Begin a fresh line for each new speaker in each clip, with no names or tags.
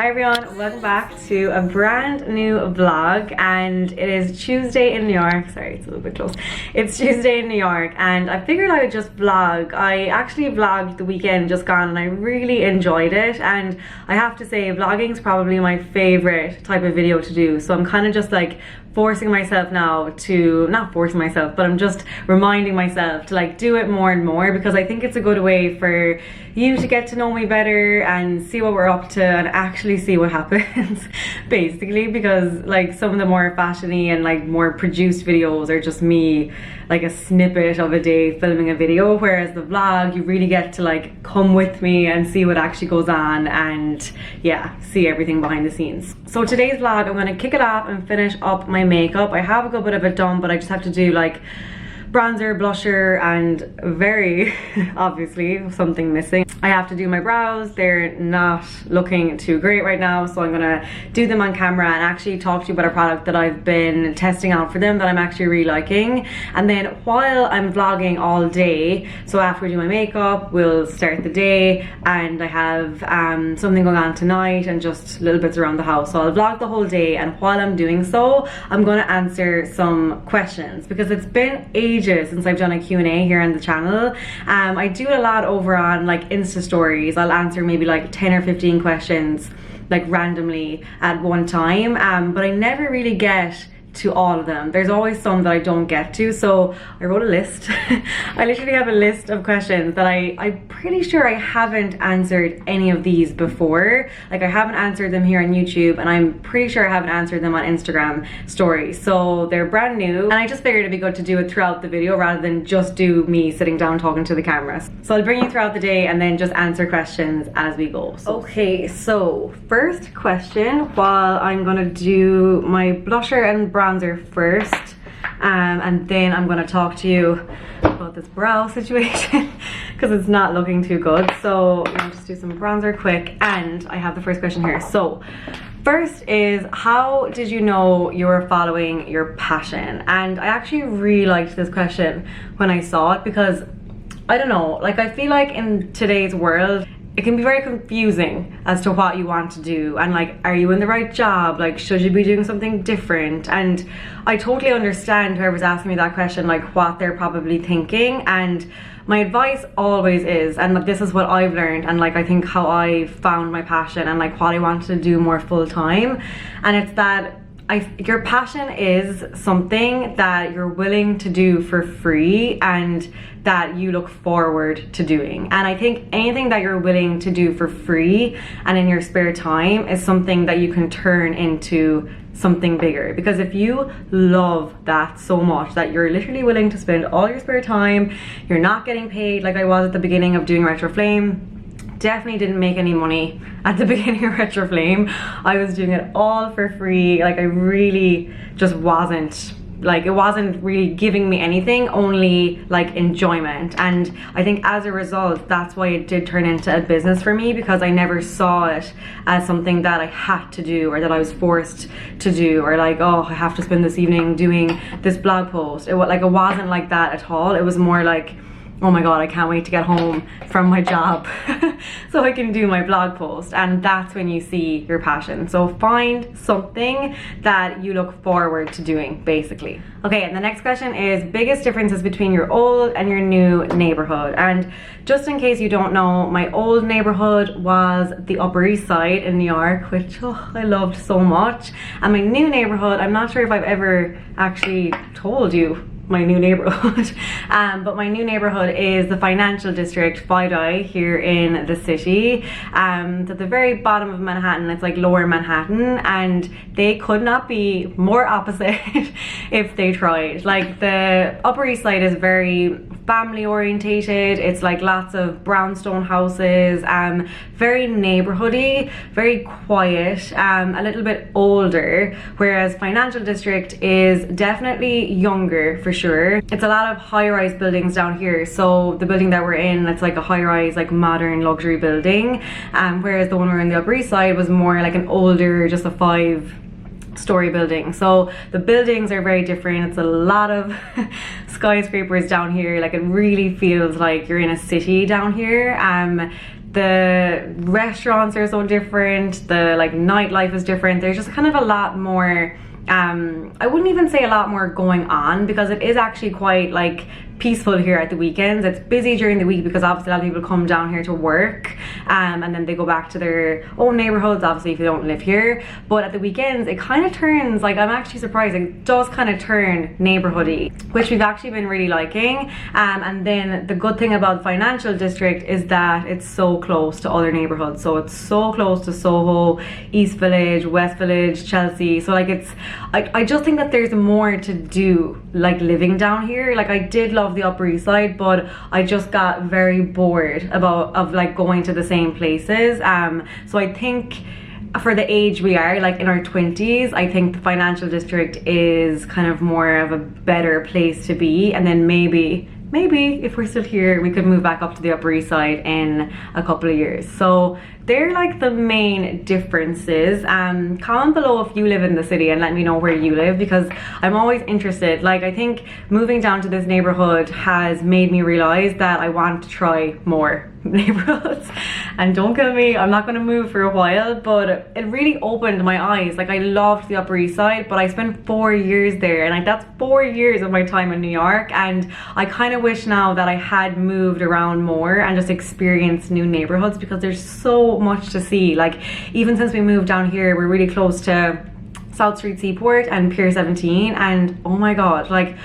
Hi everyone, welcome back to a brand new vlog, and it is Tuesday in New York. Sorry, it's a little bit close. It's Tuesday in New York and I figured I would just vlog. I actually vlogged the weekend just gone and I really enjoyed it, and I have to say vlogging is probably my favorite type of video to do, so I'm kind of just like forcing myself now to, not forcing myself, but I'm just reminding myself to like do it more and more, because I think it's a good way for you to get to know me better and see what we're up to and actually see what happens basically, because like some of the more fashiony and like more produced videos are just me like a snippet of a day filming a video, whereas the vlog you really get to like come with me and see what actually goes on and yeah, see everything behind the scenes. So today's vlog I'm going to kick it off and finish up my makeup. I have a good bit of it done, but I just have to do like bronzer, blusher, and very obviously something missing. I have to do my brows. They're not looking too great right now, so I'm gonna do them on camera and actually talk to you about a product that I've been testing out for them that I'm actually really liking. And then while I'm vlogging all day, so after we do my makeup, we'll start the day, and I have something going on tonight and just little bits around the house. So I'll vlog the whole day, and while I'm doing so, I'm gonna answer some questions because it's been ages since I've done a Q&A here on the channel. I do it a lot over on like Insta stories. I'll answer maybe like 10 or 15 questions like randomly at one time, but I never really get to all of them. There's always some that I don't get to, so I wrote a list. I literally have a list of questions that I'm pretty sure I haven't answered any of these before. Like I haven't answered them here on YouTube, and I'm pretty sure I haven't answered them on Instagram stories, so they're brand new, and I just figured it'd be good to do it throughout the video rather than just do me sitting down talking to the cameras. So I'll bring you throughout the day and then just answer questions as we go. Okay, so first question, while I'm gonna do my blusher and bronzer first, and then I'm going to talk to you about this brow situation because it's not looking too good. So I'll just do some bronzer quick, and I have the first question here. So first is, how did you know you were following your passion? And I actually really liked this question when I saw it, because I don't know, like I feel like in today's world it can be very confusing as to what you want to do, and like, are you in the right job? Like, should you be doing something different? And I totally understand whoever's asking me that question, like what they're probably thinking. And my advice always is, and this is what I've learned, and like I think how I found my passion and like what I wanted to do more full time, and it's that your passion is something that you're willing to do for free and that you look forward to doing. And I think anything that you're willing to do for free and in your spare time is something that you can turn into something bigger. Because if you love that so much that you're literally willing to spend all your spare time, you're not getting paid like I was at the beginning of doing Retro Flame. Definitely didn't make any money at the beginning of Retro Flame. I was doing it all for free. Like I really just wasn't, like it wasn't really giving me anything, only like enjoyment. And I think as a result, that's why it did turn into a business for me, because I never saw it as something that I had to do or that I was forced to do, or like, oh, I have to spend this evening doing this blog post. It wasn't like that at all. It was more like, oh my god, I can't wait to get home from my job so I can do my blog post. And that's when you see your passion. So find something that you look forward to doing, basically. Okay, and the next question is biggest differences between your old and your new neighborhood. And just in case you don't know, my old neighborhood was the Upper East Side in New York, which I loved so much. And my new neighborhood, I'm not sure if I've ever actually told you my new neighborhood, but my new neighborhood is the financial district, Fidei, here in the city. It's at the very bottom of Manhattan. It's like lower Manhattan, and they could not be more opposite if they tried. Like the Upper East Side is very family orientated. It's like lots of brownstone houses, very neighborhoody, very quiet, a little bit older, whereas financial district is definitely younger for sure. It's a lot of high-rise buildings down here. So the building that we're in, it's like a high-rise, like modern luxury building, whereas the one we're in the Upper East Side was more like an older, just a story building. So the buildings are very different. It's a lot of skyscrapers down here. Like, it really feels like you're in a city down here. The restaurants are so different. The like nightlife is different. There's just kind of a lot more, I wouldn't even say a lot more going on, because it is actually quite like peaceful here at the weekends. It's busy during the week because obviously a lot of people come down here to work, and then they go back to their own neighborhoods, obviously, if you don't live here. But at the weekends it kind of turns, like, I'm actually surprised, it does kind of turn neighborhoody, which we've actually been really liking. And then the good thing about the financial district is that it's so close to other neighborhoods. So it's so close to Soho, East Village, West Village, Chelsea. So like, it's, I just think that there's more to do, like, living down here. Like, I did love the Upper East Side, but I just got very bored of like going to the same places. So I think for the age we are, like in our 20s, I think the financial district is kind of more of a better place to be. And then maybe if we're still here, we could move back up to the Upper East Side in a couple of years. So they're like the main differences. Comment below if you live in the city and let me know where you live, because I'm always interested. Like, I think moving down to this neighborhood has made me realize that I want to try more neighborhoods. And don't kill me, I'm not going to move for a while, but it really opened my eyes. Like, I loved the Upper East Side, but I spent 4 years there, and like, that's 4 years of my time in New York. And I kind of wish now that I had moved around more and just experienced new neighborhoods, because there's so much to see. Like, even since we moved down here, we're really close to South Street Seaport and Pier 17, and oh my god, like,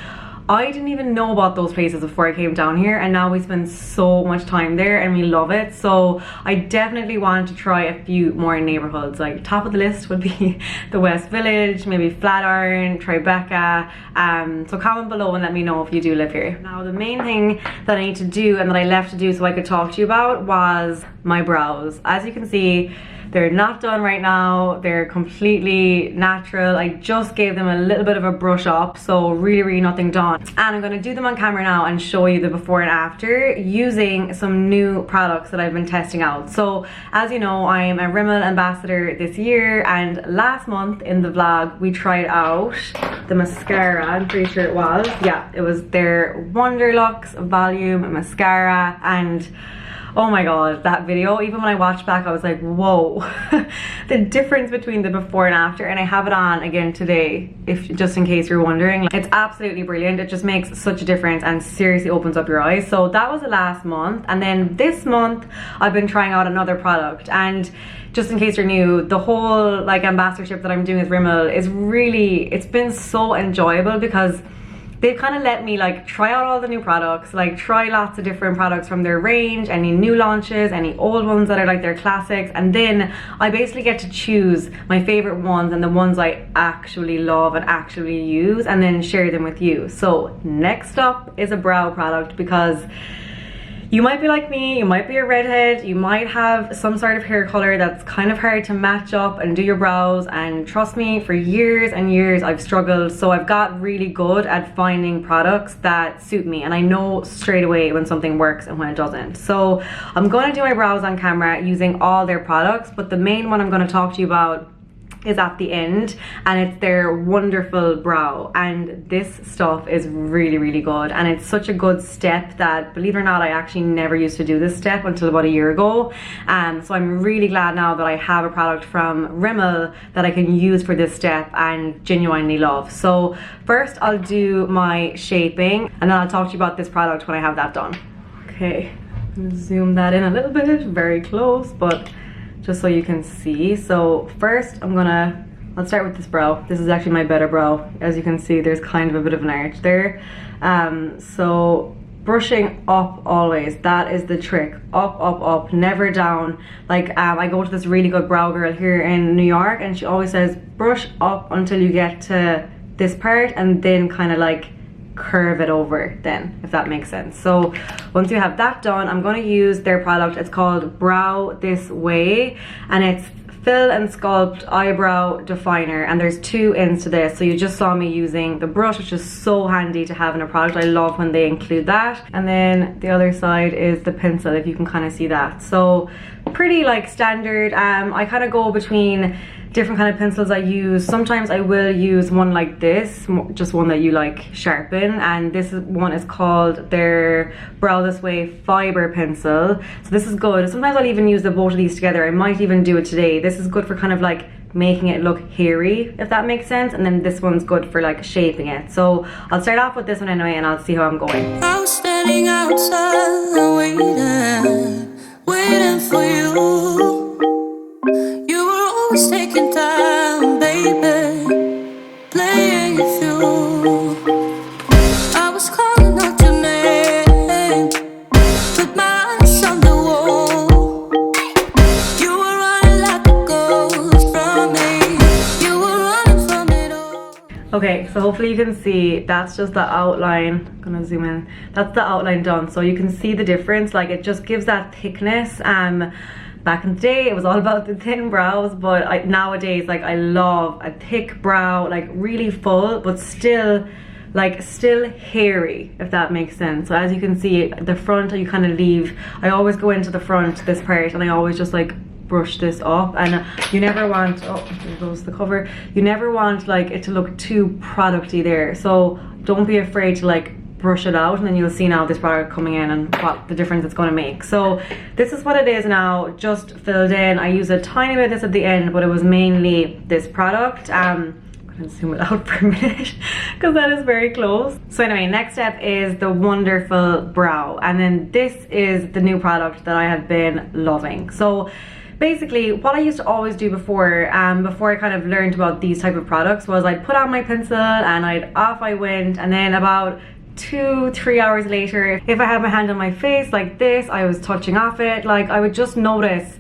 I didn't even know about those places before I came down here, and now we spend so much time there and we love it. So I definitely want to try a few more neighborhoods. Like, top of the list would be the West Village, maybe Flatiron, Tribeca. So comment below and let me know if you do live here. Now, the main thing that I need to do and that I left to do so I could talk to you about was my brows. As you can see, they're not done right now. They're completely natural. I just gave them a little bit of a brush up, so really nothing done. And I'm gonna do them on camera now and show you the before and after using some new products that I've been testing out. So as you know, I am a Rimmel ambassador this year, and last month in the vlog we tried out the mascara. I'm pretty sure it was. Yeah, it was their Wonderlux Volume Mascara, and oh my god, that video, even when I watched back, I was like, whoa. The difference between the before and after, and I have it on again today, if just in case you're wondering. It's absolutely brilliant. It just makes such a difference and seriously opens up your eyes. So that was the last month, and then this month I've been trying out another product. And just in case you're new, the whole like ambassadorship that I'm doing with Rimmel is really, it's been so enjoyable, because they've kind of let me like try out all the new products, like try lots of different products from their range, any new launches, any old ones that are like their classics, and then I basically get to choose my favorite ones and the ones I actually love and actually use, and then share them with you. So next up is a brow product, because you might be like me, you might be a redhead, you might have some sort of hair color that's kind of hard to match up and do your brows, and trust me, for years and years I've struggled. So I've got really good at finding products that suit me, and I know straight away when something works and when it doesn't. So I'm going to do my brows on camera using all their products, but the main one I'm going to talk to you about is at the end, and it's their Wonderful Brow. And this stuff is really good, and it's such a good step that, believe it or not, I actually never used to do this step until about a year ago. So I'm really glad now that I have a product from Rimmel that I can use for this step and genuinely love. So first I'll do my shaping, and then I'll talk to you about this product when I have that done. Okay, zoom that in a little bit, very close, but just so you can see. So first let's start with this brow. This is actually my better brow. As you can see, there's kind of a bit of an arch there. So brushing up always, that is the trick. Up, never down. Like, I go to this really good brow girl here in New York, and she always says brush up until you get to this part, and then kind of like curve it over then, if that makes sense. So once you have that done, I'm going to use their product. It's called Brow This Way, and it's Fill and Sculpt Eyebrow Definer, and there's 2 ends to this. So you just saw me using the brush, which is so handy to have in a product. I love when they include that. And then the other side is the pencil, if you can kind of see that. So pretty like standard. I kind of go between different kind of pencils I use. Sometimes I will use one like this, just one that you like sharpen, and this one is called their Brow This Way fiber pencil. So this is good. Sometimes I'll even use the both of these together. I might even do it today. This is good for kind of like making it look hairy, if that makes sense, and then this one's good for like shaping it. So I'll start off with this one anyway, and I'll see how I'm going.
I was standing outside waiting for you. You were always taking time, baby, playing it through. I was calling out your name, put my eyes on the wall. You were running like a ghost from me. You were running from it all.
Okay, so hopefully you can see that's just the outline. I'm gonna zoom in. That's the outline done, so you can see the difference. Like, it just gives that thickness. Back in the day it was all about the thin brows, but nowadays, like, I love a thick brow, like really full but still hairy, if that makes sense. So as you can see, the front you kind of leave, I always go into the front, this part, and I always just like brush this up. And you never want, oh, there goes the cover, you never want like it to look too producty there, so don't be afraid to like brush it out, and then you'll see now this product coming in and what the difference it's going to make. So this is what it is now, just filled in. I use a tiny bit of this at the end, but it was mainly this product. I'm gonna zoom it out for a minute because that is very close. So anyway, next step is the Wonderful Brow, and then this is the new product that I have been loving. So basically what I used to always do before I kind of learned about these type of products was I'd put on my pencil and off I went, and then about 2-3 hours later, if I had my hand on my face like this, I was touching off it, like I would just notice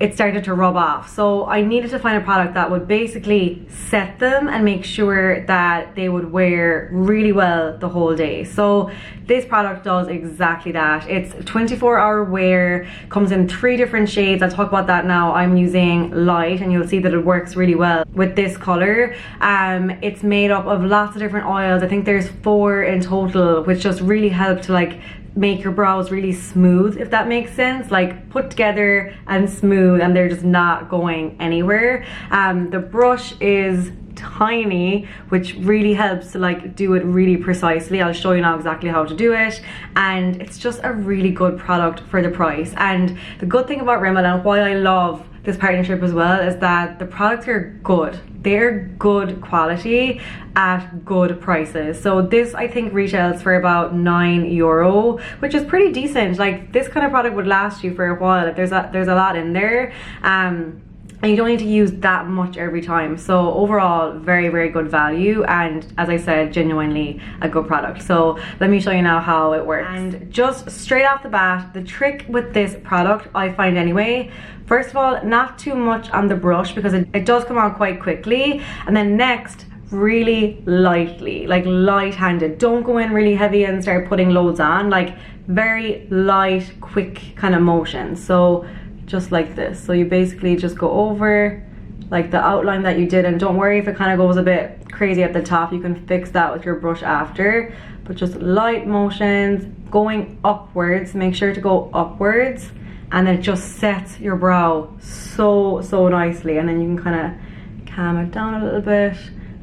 it started to rub off. So I needed to find a product that would basically set them and make sure that they would wear really well the whole day. So this product does exactly that. It's 24-hour wear, comes in 3 different shades. I'll talk about that now. I'm using light, and you'll see that it works really well with this color. It's made up of lots of different oils. I think there's 4 in total, which just really help to like make your brows really smooth, if that makes sense, like put together and smooth, and they're just not going anywhere. The brush is tiny, which really helps to like do it really precisely. I'll show you now exactly how to do it, and it's just a really good product for the price. And the good thing about Rimmel, and why I love this partnership as well, is that the products are good. They're good quality at good prices. So this I think retails for about €9, which is pretty decent. Like, this kind of product would last you for a while. There's a lot in there, and you don't need to use that much every time. So overall, very, very good value, and as I said, genuinely a good product. So let me show you now how it works. And just straight off the bat, the trick with this product, I find anyway, first of all, not too much on the brush because it does come out quite quickly, and then next, really lightly, like light-handed. Don't go in really heavy and start putting loads on, like very light, quick kind of motion. So just like this. So you basically just go over like the outline that you did, and don't worry if it kind of goes a bit crazy at the top, you can fix that with your brush after, but just light motions going upwards. Make sure to go upwards, and then it just sets your brow so nicely, and then you can kind of calm it down a little bit.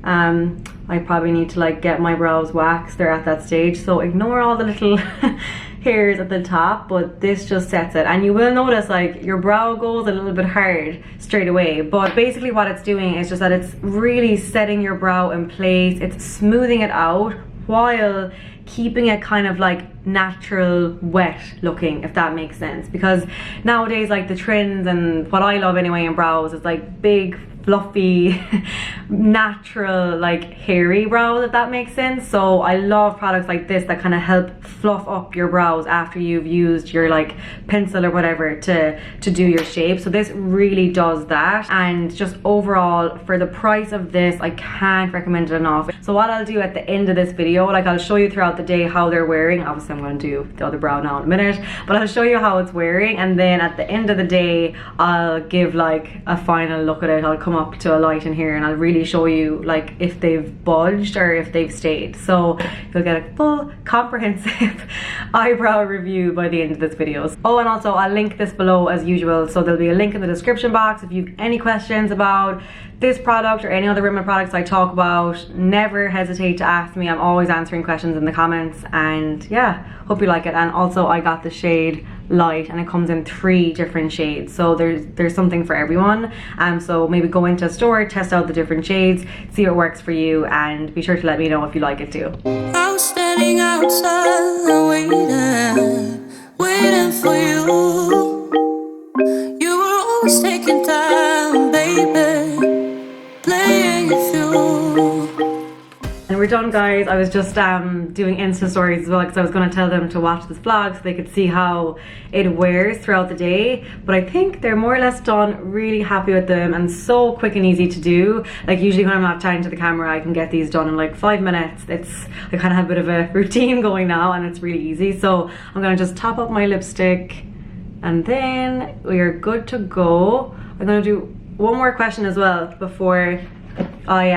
I probably need to like get my brows waxed. They're at that stage, so ignore all the little hairs at the top, but this just sets it. And you will notice like your brow goes a little bit hard straight away, but basically what it's doing is just that it's really setting your brow in place. It's smoothing it out while keeping it kind of like natural wet looking, if that makes sense. Because nowadays, like the trends and what I love anyway in brows is like big fluffy natural like hairy brows, if that makes sense. So I love products like this that kind of help fluff up your brows after you've used your like pencil or whatever to do your shape. So this really does that, and just overall for the price of this, I can't recommend it enough. So what I'll do at the end of this video, like I'll show you throughout the day how they're wearing. Obviously I'm going to do the other brow now in a minute, but I'll show you how it's wearing, and then at the end of the day I'll give like a final look at it. I'll come come up to a light in here and I'll really show you like if they've budged or if they've stayed. So you'll get a full comprehensive eyebrow review by the end of this video. Oh, and also I'll link this below as usual, so there'll be a link in the description box if you have any questions about this product or any other Rimmel products I talk about. Never hesitate to ask me. I'm always answering questions in the comments, and yeah, hope you like it. And also I got the shade light and it comes in 3 different shades, so there's something for everyone. So maybe go into a store, test out the different shades, see what works for you, and be sure to let me know if you like it too.
I was standing outside waiting for you. You were always taking time, baby, playing it through.
And we're done, guys. I was just doing Insta stories as well because I was going to tell them to watch this vlog so they could see how it wears throughout the day. But I think they're more or less done. Really happy with them and so quick and easy to do. Like usually when I'm not chatting to the camera, I can get these done in like 5 minutes. I kind of have a bit of a routine going now and it's really easy. So I'm going to just top up my lipstick and then we are good to go. I'm going to do one more question as well before I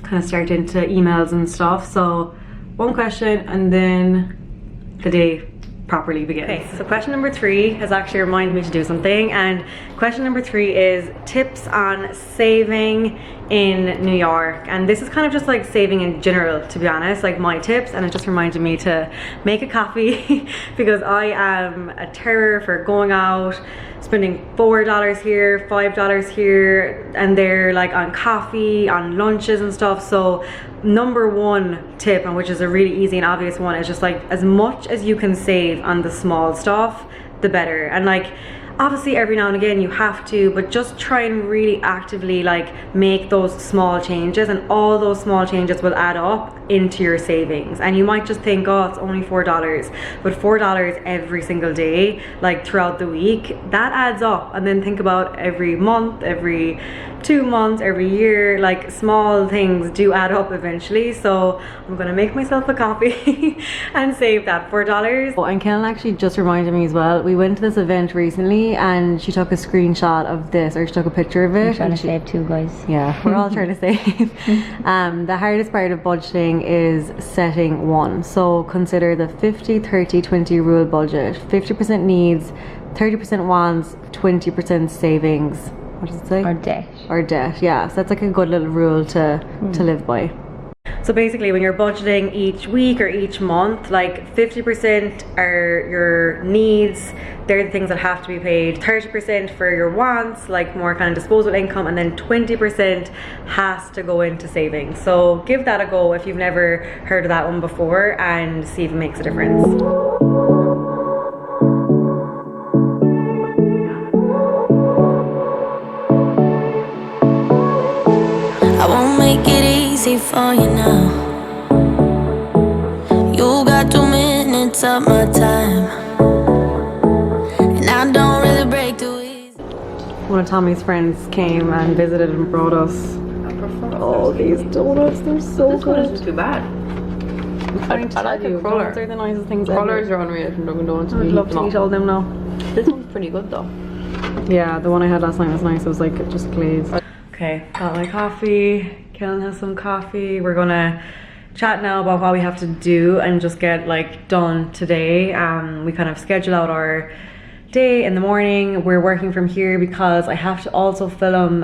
kind of start into emails and stuff. So one question and then the day properly begins. Okay, so question number 3 has actually reminded me to do something, and question number 3 is tips on saving in New York. And this is kind of just like saving in general, to be honest, like my tips, and it just reminded me to make a coffee because I am a terror for going out, spending $4 here, $5 here and there, like on coffee, on lunches and stuff. So number 1 tip, and which is a really easy and obvious one, is just like as much as you can save on the small stuff, the better. And like obviously every now and again you have to, but just try and really actively like make those small changes, and all those small changes will add up into your savings. And you might just think, oh, it's only $4, but $4 every single day, like throughout the week, that adds up. And then think about every month, every 2 months, every year, like small things do add up eventually. So I'm gonna make myself a coffee and save that $4. Oh, and Kellen actually just reminded me as well, we went to this event recently and she took a screenshot of this, or she took a picture of it.
I'm trying to save too, guys.
Yeah, we're all trying to save. The hardest part of budgeting is setting one. So consider the 50-30-20 rule budget. 50% needs, 30% wants, 20% savings. What does it say?
Or debt.
Or debt, yeah. So that's like a good little rule to live by. So basically when you're budgeting each week or each month, like 50% are your needs, they're the things that have to be paid, 30% for your wants, like more kind of disposable income, and then 20% has to go into savings. So give that a go if you've never heard of that one before, and see if it makes a difference.
I won't make it easy for you now. You got 2 minutes of my time, and I don't really break too easy.
One of Tommy's friends came and visited and brought us all these donuts. They're so
This
good.
one isn't too bad. I like the colour.
Donuts are the nicest things
Colours
ever.
are unreal from Dunkin' Donuts.
I'd love to eat all them now.
This one's pretty good though.
Yeah, the one I had last night was nice. It was like just glazed. Okay, got my coffee. Kellen has some coffee. We're gonna chat now about what we have to do and just get like done today. We kind of schedule out our day in the morning. We're working from here because I have to also film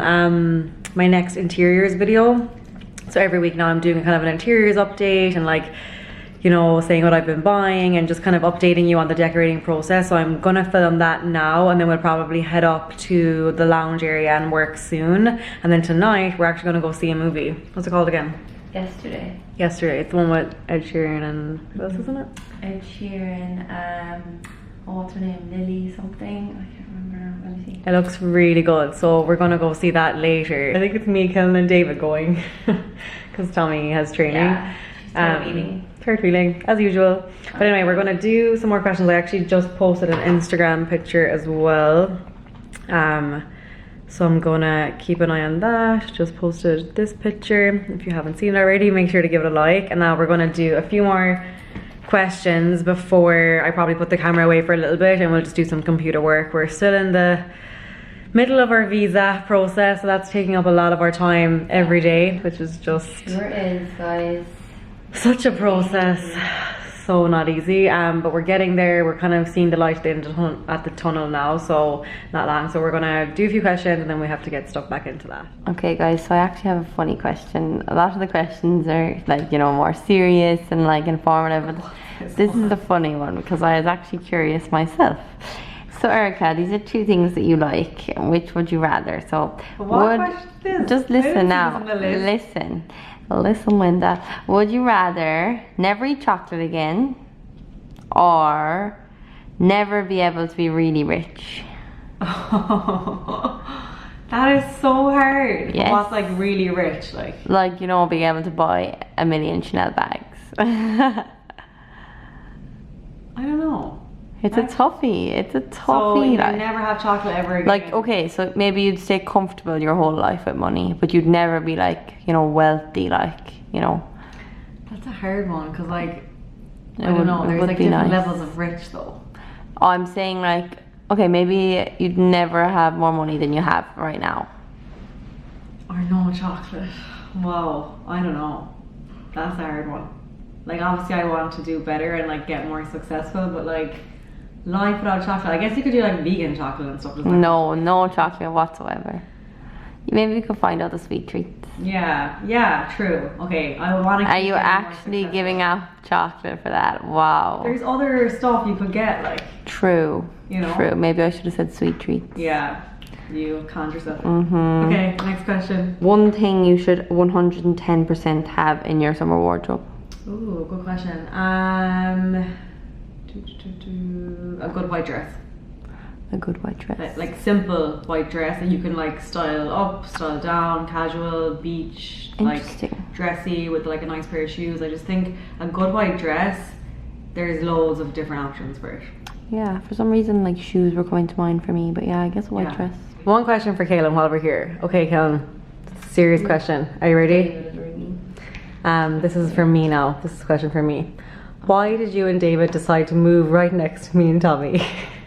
my next interiors video. So every week now I'm doing kind of an interiors update and like, you know, saying what I've been buying and just kind of updating you on the decorating process. So I'm gonna film that now, and then we'll probably head up to the lounge area and work soon. And then tonight we're actually gonna go see a movie. What's it called again?
Yesterday.
Yesterday. It's the one with Ed Sheeran and who else is in it?
Ed Sheeran, what's her name? Lily something? I can't remember. Let me see.
It looks really good. So we're gonna go see that later. I think it's me, Kellen and David going because Tommy has training.
Yeah, she's third wheeling.
Third wheeling, as usual. But anyway, we're gonna do some more questions. I actually just posted an Instagram picture as well. So I'm gonna keep an eye on that. Just posted this picture. If you haven't seen it already, make sure to give it a like. And now we're gonna do a few more questions before I probably put the camera away for a little bit, and we'll just do some computer work. We're still in the middle of our visa process, so that's taking up a lot of our time every day, which is just
Sure is, guys.
such a process. So not easy, but we're getting there. We're kind of seeing the light at the tunnel now, so not long. So we're gonna do a few questions and then we have to get stuck back into that.
Okay guys, so I actually have a funny question. A lot of the questions are like, you know, more serious and like informative, but this is the funny one because I was actually curious myself. So Erika, these are two things that you like. Which would you rather? So just listen now. Listen, Linda. Would you rather never eat chocolate again or never be able to be really rich?
That is so hard.
Yes.
What's like really rich?
Like, you know, being able to buy 1 million Chanel bags.
I don't know.
It's a toughie. It's a
So
toughie.
you
like.
never have chocolate ever again.
Like, okay, so maybe you'd stay comfortable your whole life with money, but you'd never be like, you know, wealthy, like, you know.
That's a hard one because like I
It
don't
would-
know.
it
There's
would
like
be
different
nice.
levels of rich though.
I'm saying like, okay, maybe you'd never have more money than you have right now.
Or no chocolate. Whoa, I don't know. That's a hard one. Like obviously I want to do better and like get more successful, but like life without chocolate. I guess you could do like vegan chocolate and stuff. Just like
No chocolate whatsoever. Maybe we could find out the sweet treats.
Yeah, true. Okay, I want to.
Are you actually giving up chocolate for that? Wow.
There's other stuff you could get, like.
True.
You know?
True. Maybe I should have said sweet treats.
Yeah, you conned yourself.
Mm-hmm.
Okay, next question.
One thing you should 110% have in your summer wardrobe.
Ooh, good question. A good white dress.
A good white dress.
Like simple white dress that you can like style up, style down, casual, beach, like
Interesting.
dressy with like a nice pair of shoes. I just think a good white dress, there's loads of different options for it.
Yeah, for some reason like shoes were coming to mind for me, but yeah, I guess a white
Yeah.
dress.
One question for Kaylin while we're here. Okay, Kaylin, serious question. Are you ready? This is for me now. This is a question for me. Why did you and David decide to move right next to me and Tommy?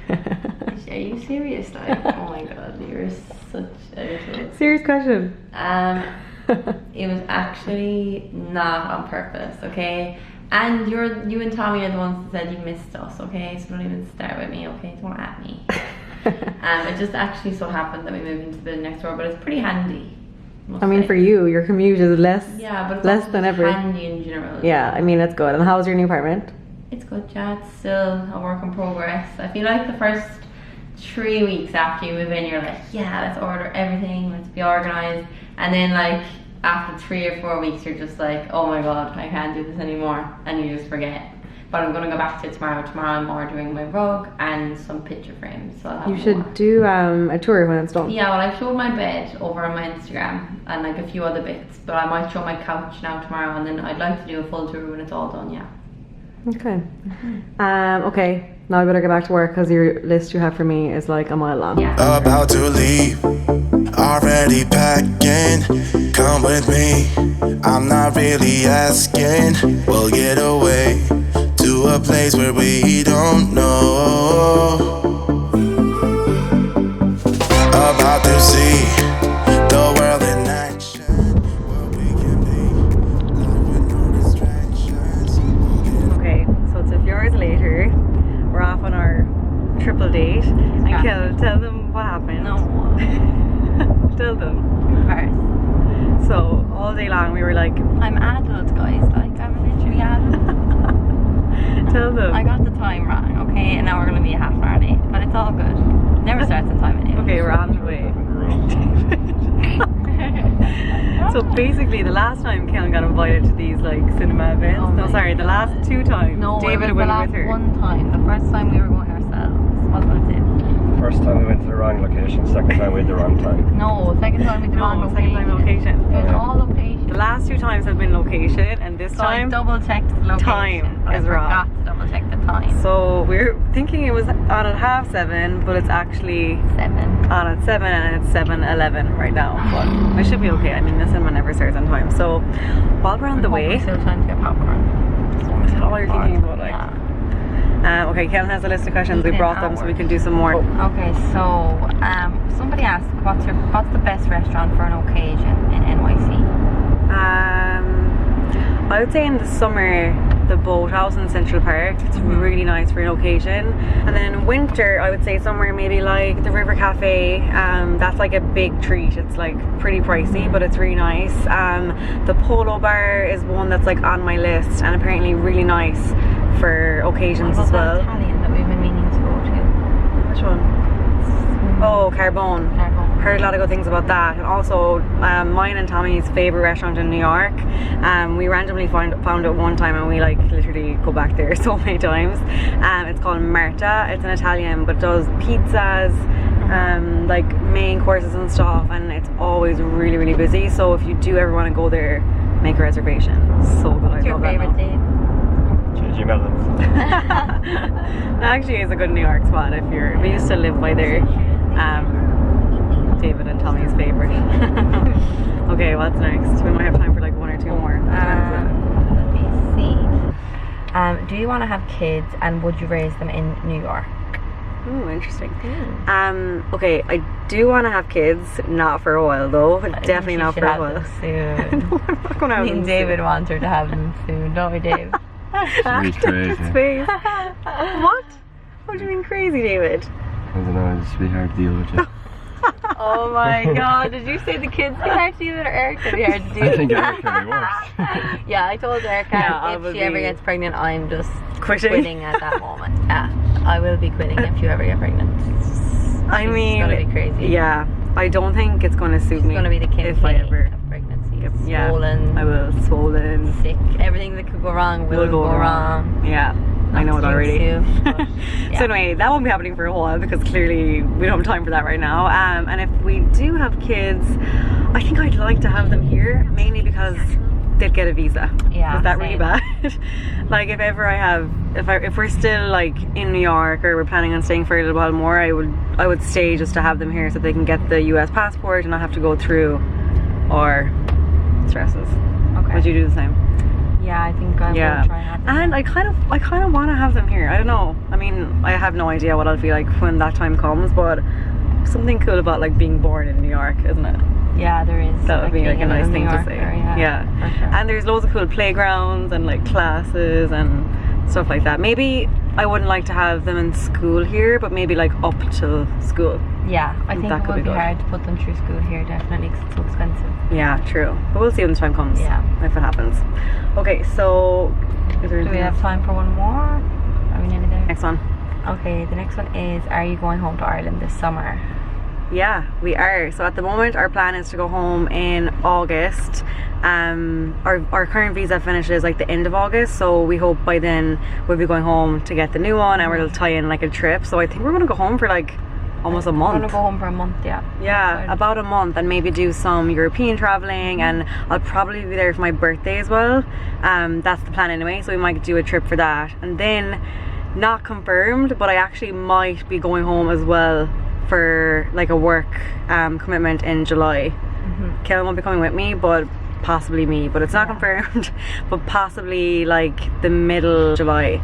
Are you serious? Like, oh my god, you're such a
Serious question.
It was actually not on purpose, okay? And you and Tommy are the ones that said you missed us, okay? So don't even start with me, okay? Don't at me. It just actually so happened that we moved into the building next door, but it's pretty handy.
I mean, for you, your commute is less
but it's
less
also
than
just
ever.
handy in general.
Yeah, I mean, that's good. And how's your new apartment?
It's good, yeah. It's still a work in progress. I feel like the first 3 weeks after you move in, you're like, yeah, let's order everything, let's be organized. And then like after 3 or 4 weeks, you're just like, oh my god, I can't do this anymore, and you just forget. But I'm gonna go back to it tomorrow. Tomorrow I'm ordering my rug and some picture frames. So I'll have
You
more.
should do a tour when it's done.
Yeah, well, I showed my bed over on my Instagram and like a few other bits, but I might show my couch now tomorrow, and then I'd like to do a full tour when it's all done. Yeah.
Okay. Okay. Now I better get back to work because your list you have for me is like a mile long.
Yeah.
About to leave, already packing. Come with me, I'm not really asking. We'll get away to a place where we don't know. About to see the world in action. What we can be, life with no distractions.
Okay, so it's a few hours later. We're off on our triple date. And tell them what happened.
No.
Tell them.
First.
So all day long we were like,
I'm adult, guys. Like, I'm literally adult.
tell them.
I got the time wrong, okay? And now we're gonna be a half an hour late, but it's all good. Never starts on time anyway.
Okay, we're on the way. So basically, the last time Kaylin got invited to these like cinema events.
Oh
No,
my
sorry, the last 2 times.
No,
David
it was
went
the last
with her.
one time. The first time we were going ourselves, wasn't it?
First time we went to the wrong location, second time we had the wrong time.
No, second time we did wrong
No,
location.
second time location.
It was all location.
The last 2 times have been location, and this
So I
time.
double checked the location.
time
but I
is wrong.
forgot to double check the time.
So we're thinking it was on at 7:30, but it's actually
7.
on at 7 and it's 7:11 right now. But it should be okay. I mean, the cinema never starts on time. So while we're on the way,
Still trying to get popcorn.
is that all you're thinking about? Like,
Yeah.
Okay, Kellen has a list of questions. We brought them so we can do some more.
Okay, so somebody asked, what's the best restaurant for an occasion in NYC?
I would say in the summer, the Boathouse in Central Park. It's really nice for an occasion. And then in winter, I would say somewhere maybe like the River Cafe. That's like a big treat. It's like pretty pricey, but it's really nice. The Polo Bar is one that's like on my list and apparently really nice for occasions as well.
Italian that we've been meaning to go to.
Which one? Oh, Carbone. Heard a lot of good things about that. And also mine and Tommy's favorite restaurant in New York. We randomly found it one time and we like literally go back there so many times. It's called Marta. It's an Italian but does pizzas, like main courses and stuff, and it's always really, really busy. So if you do ever want to go there, make a reservation. So good.
What's your favorite date?
GG Melons.
That actually is a good New York spot if we used to live by there. David and Tommy's favorite. Okay, what's next? We might have time for like one or two more.
Let me see. Do you want to have kids and would you raise them in New York?
Ooh, interesting. Okay, I do want to have kids, not for a while though. Definitely not for a while.
Soon.
No, I'm not gonna have
Me and
them
David wants her to have them soon, don't we, Dave?
She's crazy.
Space. What? What do you mean crazy, David?
I don't know, it's really hard to deal with you.
Oh my god, did you say the kids be hard to deal with or Erika be hard to deal with?
I think Erika would be worse.
Yeah, I told Erika if she ever gets pregnant, I'm just quitting at that moment. Yeah, I will be quitting if you ever get pregnant.
I mean,
it's gonna be crazy.
Yeah, I don't think it's gonna suit me.
It's gonna be the Kim
if I ever
of pregnancy.
Yeah,
Swollen,
I will. Swollen,
sick. Everything that could go wrong will go wrong.
Yeah. I know it already.
Yeah.
So anyway, that won't be happening for a while because clearly we don't have time for that right now. And if we do have kids, I think I'd like to have them here, mainly because they'd get a visa.
Yeah.
Is that
same.
really bad? Like if ever I have, if we're still like in New York or we're planning on staying for a little while more, I would stay just to have them here so they can get the US passport and not have to go through our stresses.
Okay.
Would you do the same?
Yeah, I think I will try and have them.
And I kind of want to have them here. I don't know. I mean, I have no idea what I'll feel like when that time comes, but something cool about like being born in New York, isn't it?
Yeah, there is.
That would be like a nice thing to say.
Yeah. For sure.
And there's loads of cool playgrounds and like classes and stuff like that. Maybe I wouldn't like to have them in school here, but maybe like up till school.
Yeah, I think
that
it
could
would be
good.
hard to put them through school here, definitely, because it's so expensive.
Yeah, true. But we'll see when the time comes.
Yeah.
If it happens. Okay, so is there
Do we
anything
have
else?
time for one more? Are we nearly there?
Next one.
Okay, the next one is, are you going home to Ireland this summer?
Yeah, we are. So at the moment our plan is to go home in August. Our current visa finishes like the end of August, so we hope by then we'll be going home to get the new one and we'll tie in like a trip. So I think we're gonna go home for like almost a month.
We're gonna go home for a month, yeah.
Yeah, about a month, and maybe do some European traveling, and I'll probably be there for my birthday as well. That's the plan anyway, so we might do a trip for that. And then, not confirmed, but I actually might be going home as well for like a work commitment in July. Kellen won't be coming with me, but possibly me, but it's not confirmed. But possibly like the middle of July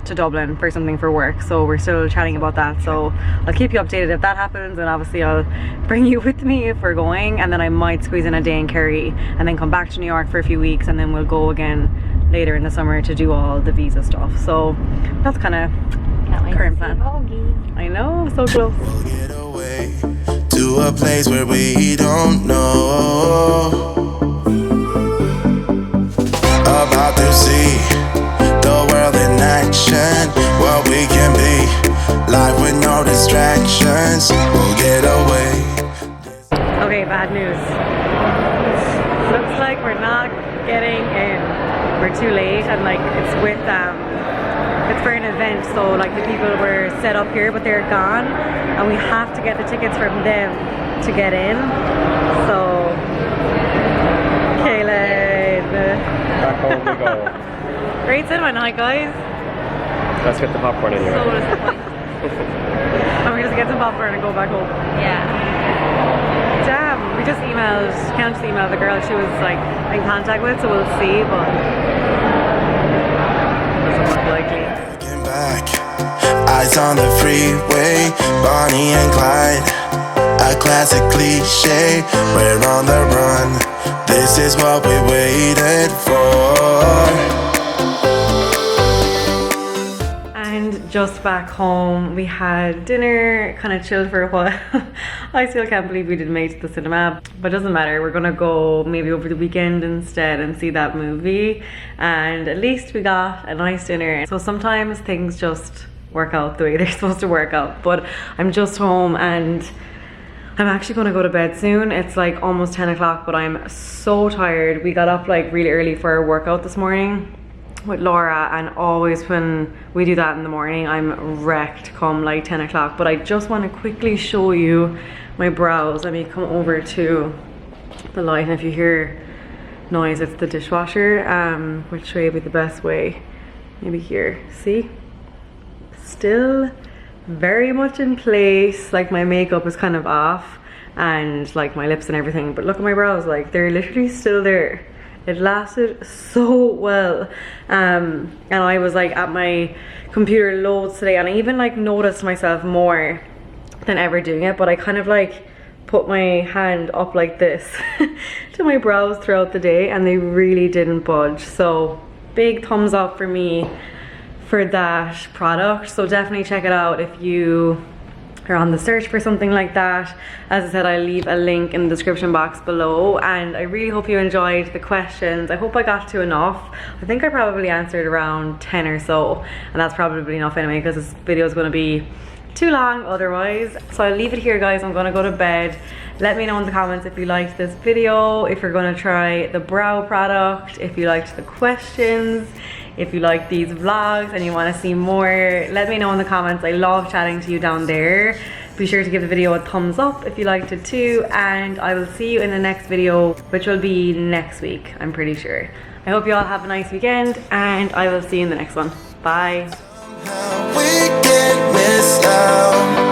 to Dublin for something for work. So we're still chatting about that, so I'll keep you updated if that happens, and obviously I'll bring you with me if we're going, and then I might squeeze in a day in Kerry and then come back to New York for a few weeks, and then we'll go again later in the summer to do all the visa stuff. So that's kind of current plan. I know, so close.
We'll get away to a place where we don't know. About to see the world in action, what we can be, life with no distractions. We'll get away.
Okay, bad news. Looks like we're not getting in. We're too late, and like it's with it's for an event, so like the people were set up here but they're gone, and we have to get the tickets from them to get in. So Kaylin,
Back home we go.
great cinema night, guys.
Let's get the popcorn anyway.
So disappointed.
And we just get some popcorn and go back home.
Yeah.
Damn, we just emailed, Can't just email the girl she was like in contact with, so we'll see, but doesn't look likely.
back. Eyes on the freeway, Bonnie and Clyde. A classic cliche, we're on the run. This is what we waited for.
And just back home, we had dinner, kind of chilled for a while. I still can't believe we didn't make it to the cinema, but it doesn't matter. We're gonna go maybe over the weekend instead and see that movie, and at least we got a nice dinner. So sometimes things just work out the way they're supposed to work out. But I'm just home and I'm actually gonna go to bed soon. It's like almost 10 o'clock, but I'm so tired. We got up like really early for our workout this morning with Laura, and always when we do that in the morning I'm wrecked come like 10 o'clock. But I just want to quickly show you my brows. Let me come over to the light, and if you hear noise, it's the dishwasher. Which way would be the best way? Maybe here. See, still very much in place. Like my makeup is kind of off and like my lips and everything, but look at my brows, like they're literally still there. It lasted so well. And I was like at my computer loads today, and I even like noticed myself more than ever doing it, but I kind of like put my hand up like this to my brows throughout the day, and they really didn't budge. So big thumbs up for me for that product. So definitely check it out if you are on the search for something like that. As I said, I'll leave a link in the description box below, and I really hope you enjoyed the questions. I hope I got to enough. I think I probably answered around 10 or so, and that's probably enough anyway, because this video is going to be too long otherwise. So I'll leave it here, guys. I'm going to go to bed. Let me know in the comments if you liked this video, if you're going to try the brow product, if you liked the questions, if you like these vlogs and you want to see more. Let me know in the comments. I love chatting to you down there. Be sure to give the video a thumbs up if you liked it too, and I will see you in the next video, which will be next week, I'm pretty sure. I hope you all have a nice weekend, and I will see you in the next one. Bye.
We can't miss out.